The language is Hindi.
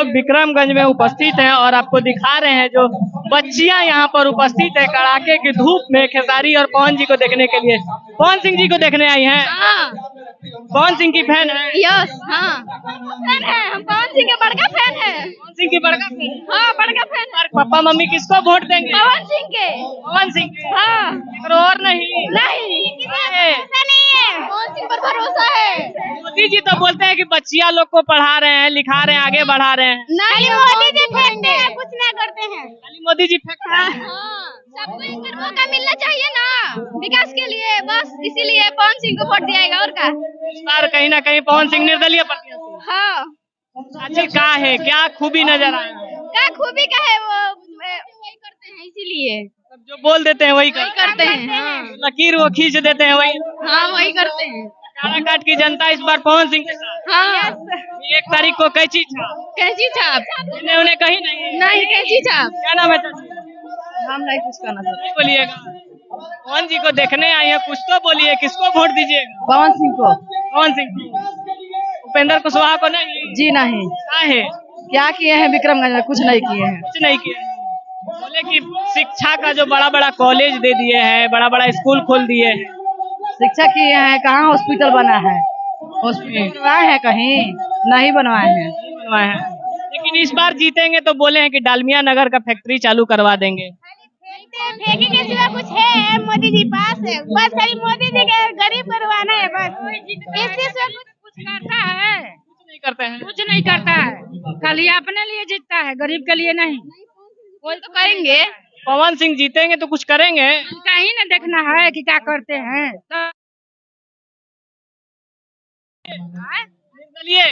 लोग विक्रमगंज में उपस्थित हैं और आपको दिखा रहे हैं जो बच्चियां यहाँ पर उपस्थित है कड़ाके की धूप में खेसारी और पवन जी को देखने के लिए। पवन सिंह जी को देखने आई हैं। हाँ। पवन सिंह की फैन है। यस हाँ फैन है, हम पवन सिंह के बड़का फैन है। पवन सिंह की बड़का फैन। हाँ बड़का फैन है। पापा मम्मी किसको वोट देंगे? पवन सिंह के। पवन सिंह के। हाँ और नहीं ऐसा नहीं है, पवन सिंह पर भरोसा है। मोदी जी तो बोलते हैं कि बच्चियां लोग को पढ़ा रहे हैं, लिखा रहे हैं, आगे बढ़ा रहे हैं। नहीं, मोदी जी फेंकते हैं, कुछ नहीं करते हैं। खाली मोदी जी फेंकते हैं। सबको एक बार मौका मिलना चाहिए ना विकास के लिए, बस इसीलिए पवन सिंह को वोट दियाएगा और का। इस बार कहीं ना कहीं पवन सिंह निर्दलीय प्रत्याशी। हाँ अच्छा क्या खूबी नजर आया? क्या खूबी का है वो वही करते हैं इसीलिए। जो बोल देते हैं वही करते हैं। हाँ लकीर वो खींच देते हैं वही। हाँ वही करते हैं। काराकाट की जनता इस बार पवन सिंह के साथ। हाँ 1 तारीख को कैची छाप। कैची छाप उन्हें कहीं नहीं कैची छाप। क्या नाम है चाची? हम नहीं कुछ करना चाहते। बोलिएगा पवन जी को देखने आए हैं, कुछ तो बोलिए, किसको वोट दीजिएगा? पवन सिंह को। पवन सिंह। उपेंद्र कुशवाहा को नहीं? जी नहीं। है क्या किए हैं विक्रमगंज में? कुछ नहीं किए हैं। कुछ नहीं किया। बोले कि शिक्षा का जो बड़ा बड़ा कॉलेज दे दिए हैं, बड़ा बड़ा स्कूल खोल दिए हैं। शिक्षा किए हैं, कहाँ हॉस्पिटल बना है? हॉस्पिटल बनवाए हैं कहीं? नहीं बनवाए हैं। लेकिन इस बार जीतेंगे तो बोले हैं कि डालमिया नगर का फैक्ट्री चालू करवा देंगे। फेंकने के सिवा कुछ है मोदी जी पास है? बस खाली मोदी जी के गरीब करवाना है बस। इससे से कुछ करता है? कुछ नहीं करते हैं। कुछ नहीं करता है, खाली अपने लिए जीतता है, गरीब के लिए नहीं। कोई तो करेंगे। पवन सिंह जीतेंगे तो कुछ करेंगे। उनका ही ना देखना है कि क्या करते हैं तो। निर्दलीय